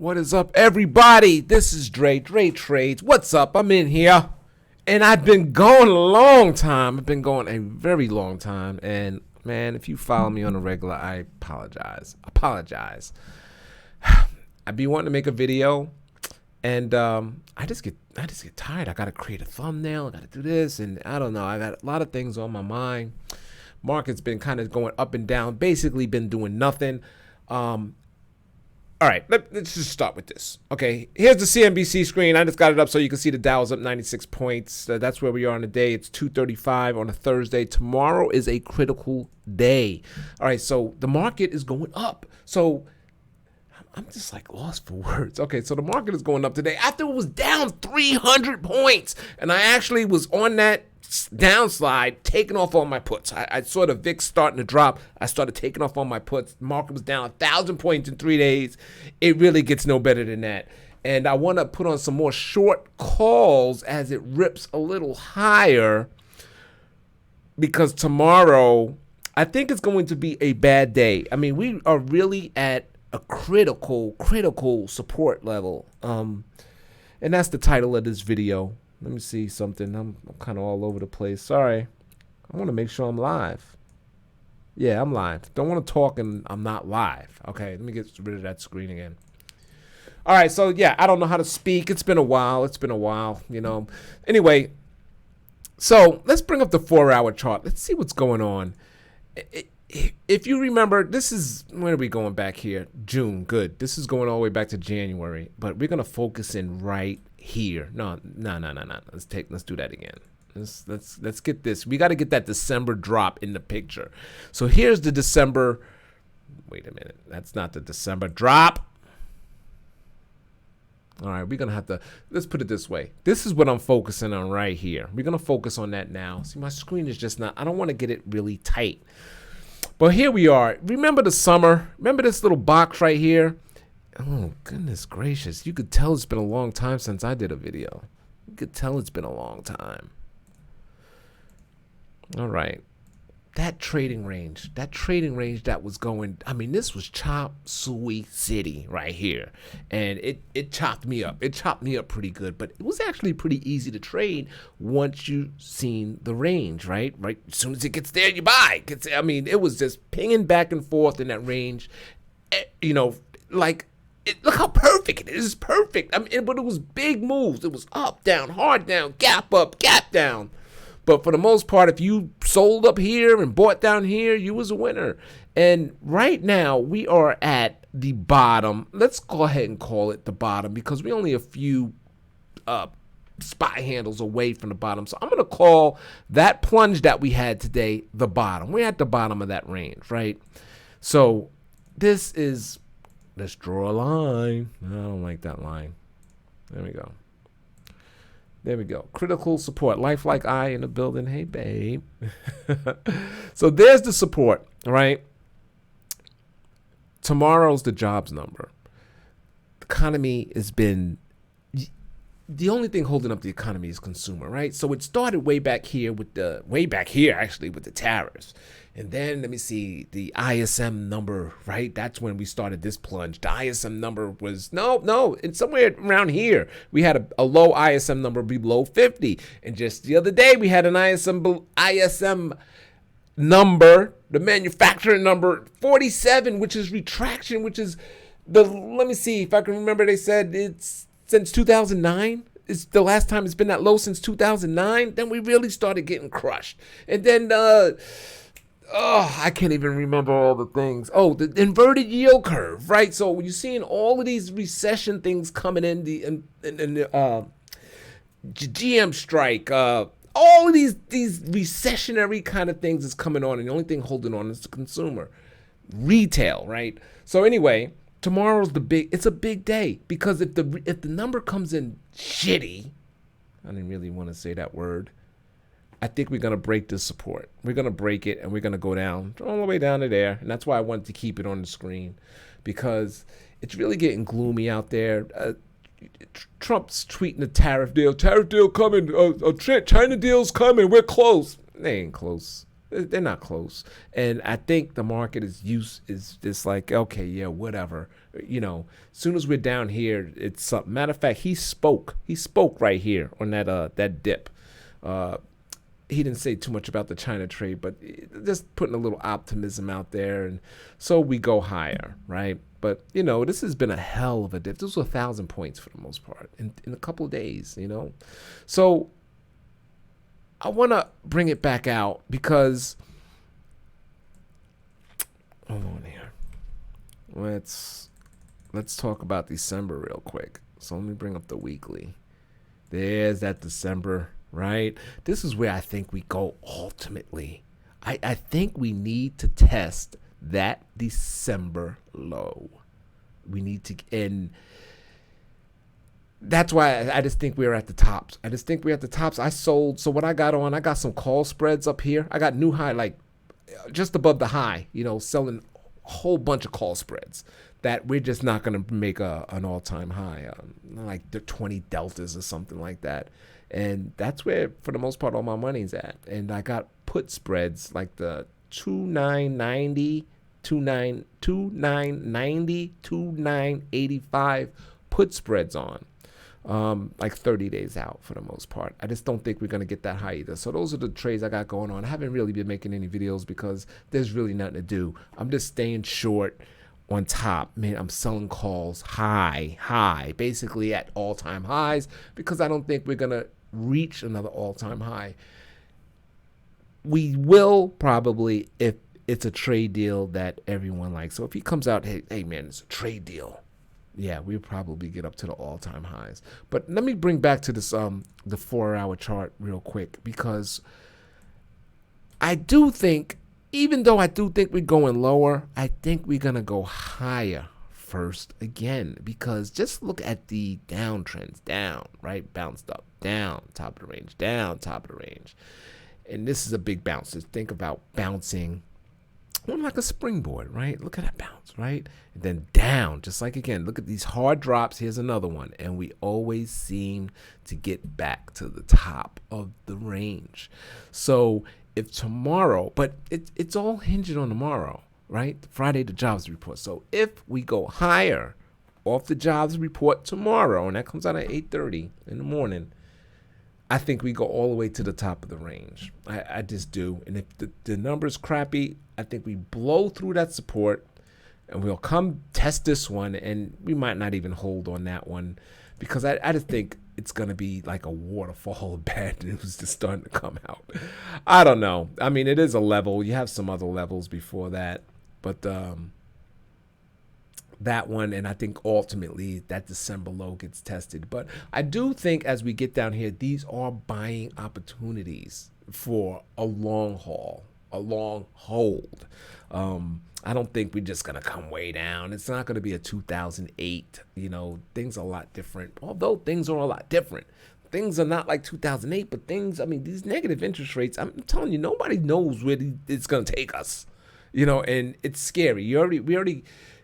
What is up, everybody? This is Dre Trades. What's up? I'm in here. And I've been going a long time. I've been going a very long time. And, man, if you follow me on a regular, I apologize. I'd be wanting to make a video. And I just get tired. I got to create a thumbnail. I got to do this. And I don't know. I got a lot of things on my mind. Market's been kind of going up and down. Basically been doing nothing. All right, let's just start with this. Okay, here's the CNBC screen. I just got it up so you can see the Dow's up 96 points. That's where we are on the day. It's 2:35 on a Thursday. Tomorrow is a critical day. All right, so the market is going up. So I'm just like lost for words. Okay, so the market is going up today after it was down 300 points. And I actually was on that downslide, taking off all my puts. I saw the VIX starting to drop. I started taking off all my puts. The market was down 1,000 points in 3 days. It really gets no better than that. And I want to put on some more short calls as it rips a little higher, because tomorrow I think it's going to be a bad day. I mean, we are really at a critical support level. And that's the title of this video. Let me see something. I'm kind of all over the place. Sorry. I want to make sure I'm live. Yeah, I'm live. Don't want to talk and I'm not live. Okay, let me get rid of that screen again. All right, so yeah, I don't know how to speak. It's been a while, you know. Anyway, so let's bring up the 4-hour chart. Let's see what's going on. If you remember, this is, when are we going back here? June, good. This is going all the way back to January, but we're going to focus in right here. No. Let's do that again. Let's get this. We got to get that December drop in the picture. So here's the December. Wait a minute. That's not the December drop. All right, we're going to have to, let's put it this way. This is what I'm focusing on right here. We're going to focus on that now. See, my screen is just not, I don't want to get it really tight. But here we are. Remember the summer? Remember this little box right here? Oh, goodness gracious. You could tell it's been a long time since I did a video. You could tell it's been a long time. All right. That trading range that was going, I mean, this was chop suey city right here. And it chopped me up. It chopped me up pretty good, but it was actually pretty easy to trade once you seen the range, right? Right. As soon as it gets there, you buy. I mean, it was just pinging back and forth in that range. You know, like, look how perfect it is. It's perfect. I mean, but it was big moves. It was up, down, hard down, gap up, gap down. But for the most part, if you sold up here and bought down here, you was a winner. And right now, we are at the bottom. Let's go ahead and call it the bottom, because we're only a few spot handles away from the bottom. So I'm going to call that plunge that we had today the bottom. We're at the bottom of that range, right? So this is, let's draw a line. I don't like that line. There we go. There we go. Critical support. Lifelike eye in the building. Hey, babe. So there's the support, right? Tomorrow's the jobs number. The economy has been, the only thing holding up the economy is consumer, right? So it started way back here with the tariffs. And then, let me see, the ISM number, right? That's when we started this plunge. The ISM number was, no, it's somewhere around here. We had a low ISM number below 50. And just the other day, we had an ISM number, the manufacturing number, 47, which is retraction, which is let me see if I can remember, they said it's since 2009. It's the last time it's been that low since 2009. Then we really started getting crushed. And then, I can't even remember all the things. Oh, the inverted yield curve, right? So you're seeing all of these recession things coming in, the GM strike, all of these recessionary kind of things is coming on, and the only thing holding on is the consumer, retail, right? So anyway, tomorrow's it's a big day, because if the number comes in shitty, I didn't really want to say that word, I think we're going to break this support. We're going to break it, and we're going to go down all the way down to there. And that's why I wanted to keep it on the screen, because it's really getting gloomy out there. Trump's tweeting a tariff deal coming. China deal's coming. We're close. They ain't close. They're not close. And I think the market is just like, okay, yeah, whatever. As soon as we're down here, it's something. Matter of fact, he spoke. He spoke right here on that dip. Uh, he didn't say too much about the China trade, but just putting a little optimism out there, and so we go higher, right? But this has been a hell of a dip. This was 1,000 points for the most part in a couple of days, So I want to bring it back out because, hold on here. Let's talk about December real quick. So let me bring up the weekly. There's that December, right? This is where I think we go ultimately. I think we need to test that December low. We need to, and that's why I just think we're at the tops. I sold. So what I got some call spreads up here. I got new high, like just above the high, selling a whole bunch of call spreads that we're just not going to make an all-time high, like the 20 deltas or something like that. And that's where, for the most part, all my money's at. And I got put spreads like the 2990, 2990, 2985 put spreads on. Like 30 days out for the most part. I just don't think we're going to get that high either. So those are the trades I got going on. I haven't really been making any videos because there's really nothing to do. I'm just staying short on top. Man, I'm selling calls high, basically at all-time highs because I don't think we're going to reach another all-time high. We will probably if it's a trade deal that everyone likes. So if he comes out, hey man, it's a trade deal. Yeah, we'll probably get up to the all-time highs. But let me bring back to this the 4-hour chart real quick because I do think, even though I do think we're going lower, I think we're going to go higher first again because just look at the downtrends. Down, right? Bounced up, down, top of the range, down, top of the range. And this is a big bounce. Just think about bouncing like a springboard, right? Look at that bounce, right? And then down, just like again, look at these hard drops. Here's another one. And we always seem to get back to the top of the range. So if tomorrow, but it's all hinging on tomorrow, right? Friday, the jobs report. So if we go higher off the jobs report tomorrow, and that comes out at 8:30 in the morning, I think we go all the way to the top of the range. I just do. And if the number's crappy, I think we blow through that support and we'll come test this one, and we might not even hold on that one because I just think it's going to be like a waterfall of bad news just starting to come out. I don't know. I mean, it is a level. You have some other levels before that, but that one, and I think ultimately that December low gets tested. But I do think as we get down here, these are buying opportunities for a long haul, a long hold. I don't think we're just going to come way down. It's not going to be a 2008. Things are a lot different. Although things are a lot different. Things are not like 2008, but these negative interest rates, I'm telling you, nobody knows where it's going to take us. And it's scary.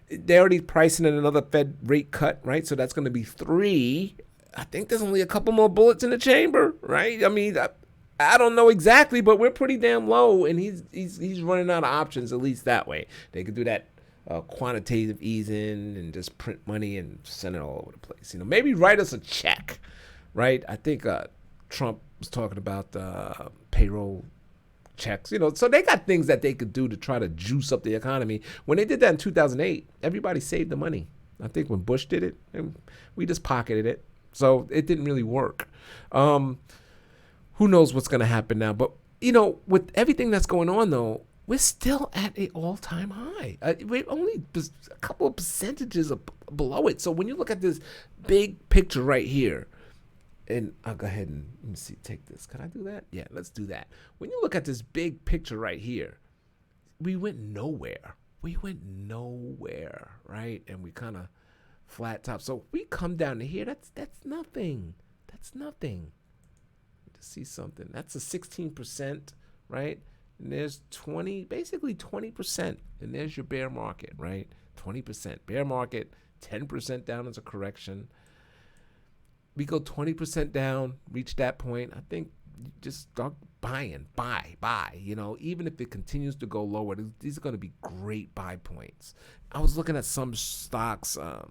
They're already pricing in another Fed rate cut, right? So that's going to be 3. I think there's only a couple more bullets in the chamber, right? I mean, I don't know exactly, but we're pretty damn low, and he's running out of options, at least that way. They could do that quantitative easing and just print money and send it all over the place. Maybe write us a check, right? I think Trump was talking about payroll checks, so they got things that they could do to try to juice up the economy. When they did that in 2008, everybody saved the money. I think when Bush did it, we just pocketed it. So it didn't really work. Who knows what's going to happen now? But, with everything that's going on, though, we're still at an all-time high. We're only a couple of percentages below it. So when you look at this big picture right here, and I'll go ahead and let me see, take this. Can I do that? Yeah, let's do that. When you look at this big picture right here, we went nowhere. Right? And we kind of flat top. So if we come down to here, that's nothing. That's nothing. To see something. That's a 16%, right? And there's basically 20%. And there's your bear market, right? 20%. Bear market, 10% down is a correction. We go 20% down, reach that point. I think you just start buying, buy. You know, even if it continues to go lower, these are going to be great buy points. I was looking at some stocks. Let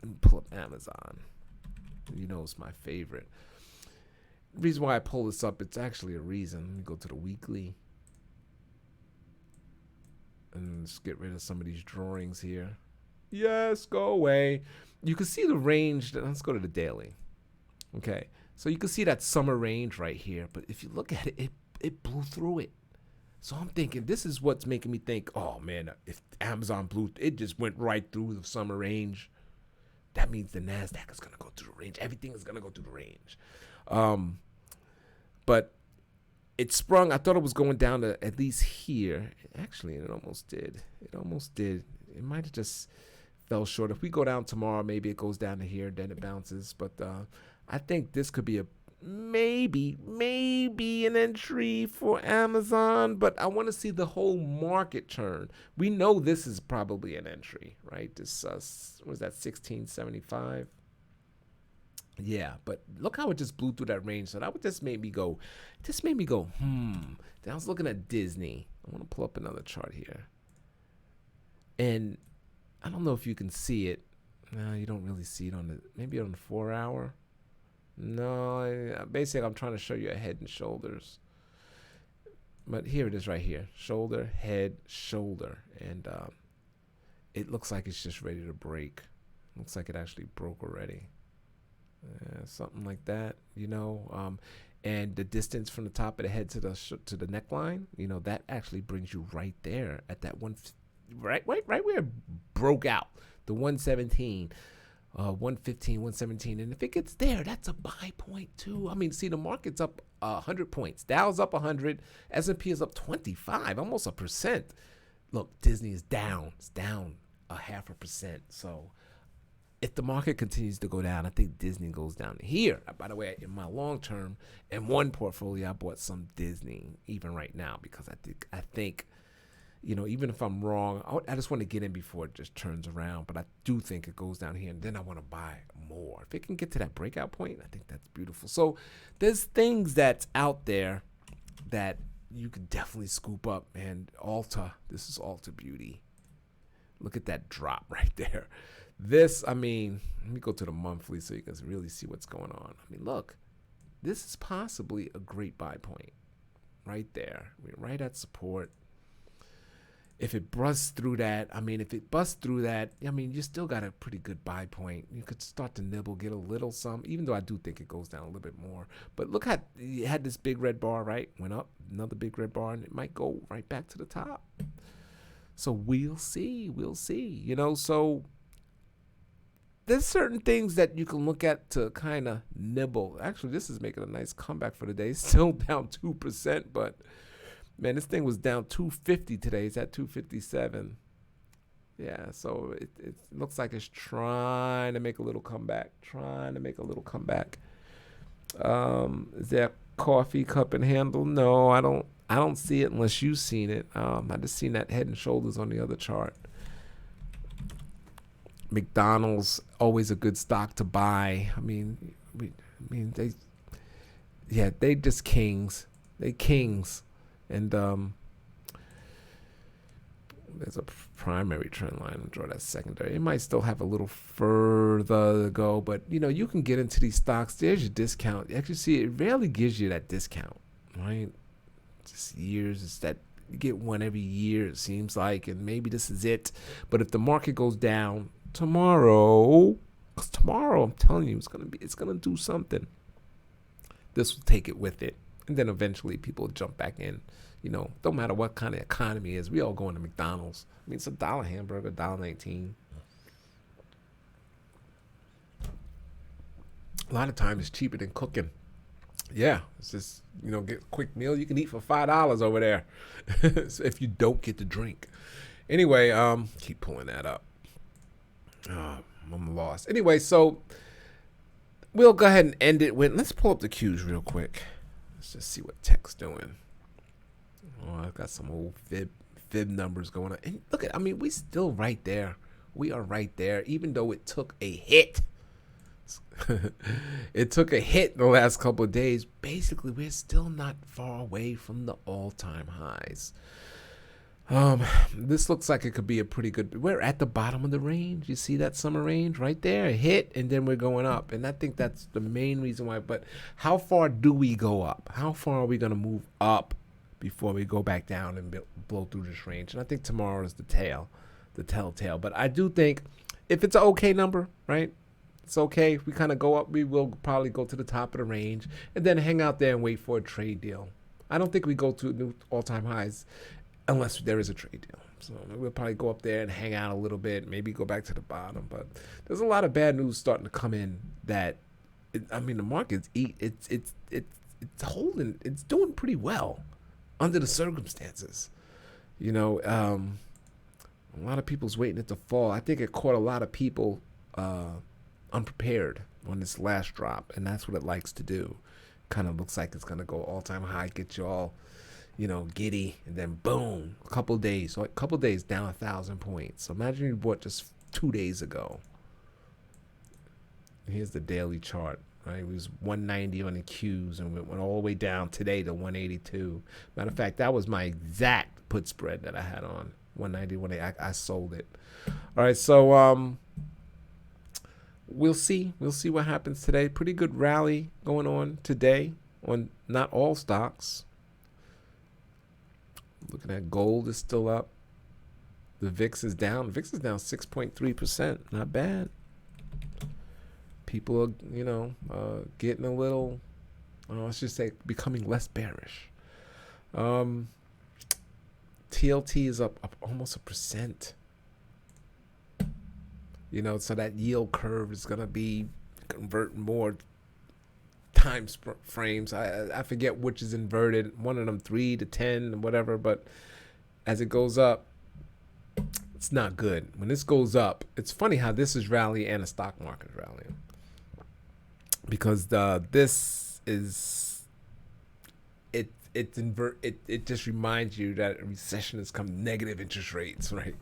me pull up Amazon. You know, it's my favorite. The reason why I pull this up, it's actually a reason. Let me go to the weekly and let's get rid of some of these drawings here. Yes, go away. You can see the range. Let's go to the daily. Okay, so you can see that summer range right here. But if you look at it, it blew through it. So I'm thinking this is what's making me think, oh man, if Amazon blew, it just went right through the summer range. That means the NASDAQ is going to go through the range. Everything is going to go through the range. But it sprung. I thought it was going down to at least here. Actually, it almost did. It might have just fell short. If we go down tomorrow, maybe it goes down to here, then it bounces. But I think this could be a maybe an entry for Amazon, but I want to see the whole market turn. We know this is probably an entry, right? This was that 1675. Yeah, but look how it just blew through that range. So that would just made me go, Then I was looking at Disney. I want to pull up another chart here. And I don't know if you can see it. No, you don't really see it maybe on the 4 hour. No, basically I'm trying to show you a head and shoulders. But here it is right here. Shoulder, head, shoulder. And it looks like it's just ready to break. Looks like it actually broke already. Something like that, you know. And the distance from the top of the head to the neckline, you know, that actually brings you right there at that one, right where it broke out, the 117. 115, 117, and if it gets there, that's a buy point too. I mean, see, the market's up 100 points. Dow's up 100. S&P is up 25, almost 1%. Look, Disney is down. It's down 0.5%. So if the market continues to go down, I think Disney goes down here. By the way, in my long term, in one portfolio, I bought some Disney even right now because I think. You know, even if I'm wrong, I just want to get in before it just turns around. But I do think it goes down here, and then I want to buy more. If it can get to that breakout point, I think that's beautiful. So there's things that's out there that you could definitely scoop up. And this is Ulta Beauty. Look at that drop right there. This, I mean, let me go to the monthly so you can really see what's going on. I mean, look, this is possibly a great buy point right there. We're right at support. If it busts through that, you still got a pretty good buy point. You could start to nibble, get a little some, even though I do think it goes down a little bit more. But look at, you had this big red bar, right? Went up, another big red bar, and it might go right back to the top. So we'll see, you know. So there's certain things that you can look at to kind of nibble. Actually, this is making a nice comeback for the day. Still down 2%, but man, this thing was down 250 today. It's at 257. Yeah, so it looks like it's trying to make a little comeback. Is there coffee cup and handle? No, I don't see it unless you've seen it. I just seen that head and shoulders on the other chart. McDonald's, always a good stock to buy. They just kings. They kings. And there's a primary trend line. I'll draw that secondary. It might still have a little further to go, but you know, you can get into these stocks. There's your discount. You actually see it rarely gives you that discount, right? Just years. It's that you get one every year, it seems like, and maybe this is it. But if the market goes down tomorrow, I'm telling you, it's gonna do something. This will take it with it. And then eventually people jump back in. You know, don't matter what kind of economy it is. We all going to McDonald's. I mean, it's $1 hamburger, $1.19. A lot of times it's cheaper than cooking. Yeah, it's just, you know, get a quick meal you can eat for $5 over there. So if you don't get the drink. Anyway, keep pulling that up. I'm lost. Anyway, so we'll go ahead and end it with, let's pull up the Qs real quick. Let's just see what tech's doing. Oh, I've got some old fib numbers going on. And look at, we still right there. We are right there, even though it took a hit. It took a hit in the last couple of days. Basically, we're still not far away from the all-time highs. This looks like it could be a pretty good. We're at the bottom of the range. You see that summer range right there? A hit, and then we're going up. And I think that's the main reason why. But how far do we go up? How far are we going to move up before we go back down and blow through this range? And I think tomorrow is the telltale. But I do think if it's an okay number, right? It's okay. If we kind of go up, we will probably go to the top of the range and then hang out there and wait for a trade deal. I don't think we go to new all-time highs unless there is a trade deal. So we'll probably go up there and hang out a little bit, maybe go back to the bottom. But there's a lot of bad news starting to come in that, the market's it's holding, it's doing pretty well under the circumstances. A lot of people's waiting it to fall. I think it caught a lot of people unprepared on this last drop, and that's what it likes to do. Kind of looks like it's going to go all-time high, get you all giddy, and then boom, a couple days down 1,000 points. So imagine you bought just 2 days ago. Here's the daily chart, right? It was 190 on the Qs and went all the way down today to 182. Matter of fact, that was my exact put spread that I had on 190 when I sold it. All right, so we'll see what happens today. Pretty good rally going on today on not all stocks. Looking at gold is still up. The VIX is down. The VIX is down 6.3%. Not bad. People are, getting a little, let's just say, becoming less bearish. TLT is up almost 1%. So that yield curve is going to be converting more time frames. I forget which is inverted, one of them 3 to 10 whatever, but as it goes up, it's not good. When this goes up, it's funny how this is rallying and the stock market is rallying, because this is it just reminds you that a recession is coming, negative interest rates, right?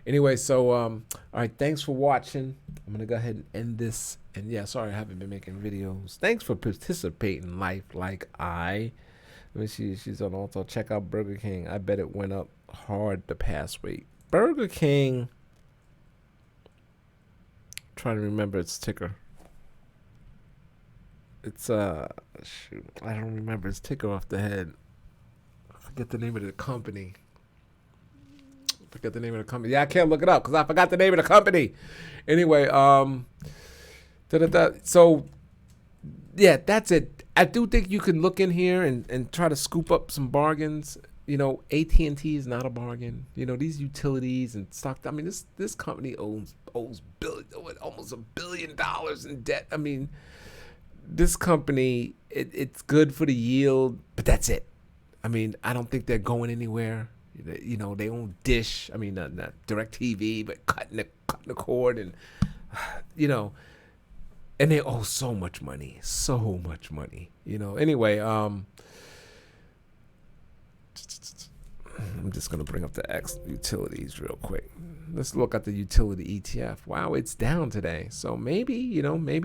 Anyway, so all right, thanks for watching. I'm gonna go ahead and end this. And yeah, sorry I haven't been making videos. Thanks for participating in life like I. Let me see, she's on also. Check out Burger King. I bet it went up hard the past week. Burger King. I'm trying to remember its ticker. It's shoot, I don't remember its ticker off the head. I forget the name of the company. Yeah, I can't look it up because I forgot the name of the company. Anyway, so yeah, that's it. I do think you can look in here and try to scoop up some bargains. AT&T is not a bargain. These utilities and stock. This company owes almost $1 billion in debt. This company, it's good for the yield, but that's it. I don't think they're going anywhere. They own Dish. Not DirecTV, but cutting the cord, and and they owe so much money. Anyway, I'm just gonna bring up the X utilities real quick. Let's look at the utility ETF. Wow, it's down today. So maybe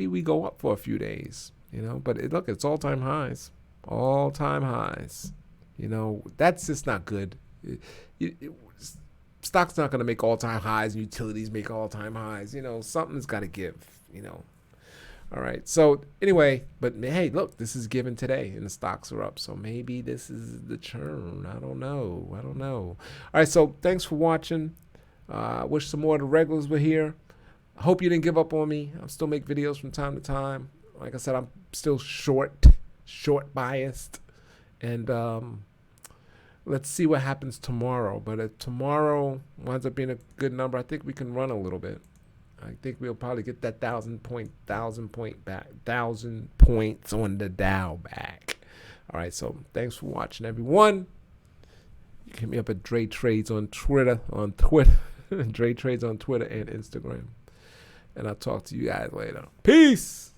we go up for a few days. But look, it's all-time highs. That's just not good. Stock's not going to make all-time highs, and utilities make all-time highs. Something's got to give. All right. So anyway, but hey, look, this is given today, and the stocks are up. So maybe this is the churn. I don't know. All right. So thanks for watching. Wish some more of the regulars were here. I hope you didn't give up on me. I'll still make videos from time to time. Like I said, I'm still short biased, and let's see what happens tomorrow. But if tomorrow winds up being a good number, I think we can run a little bit. I think we'll probably get that 1,000 points on the Dow back. All right, so thanks for watching, everyone. You can hit me up at Dre Trades on Twitter, Dre Trades on Twitter and Instagram. And I'll talk to you guys later. Peace.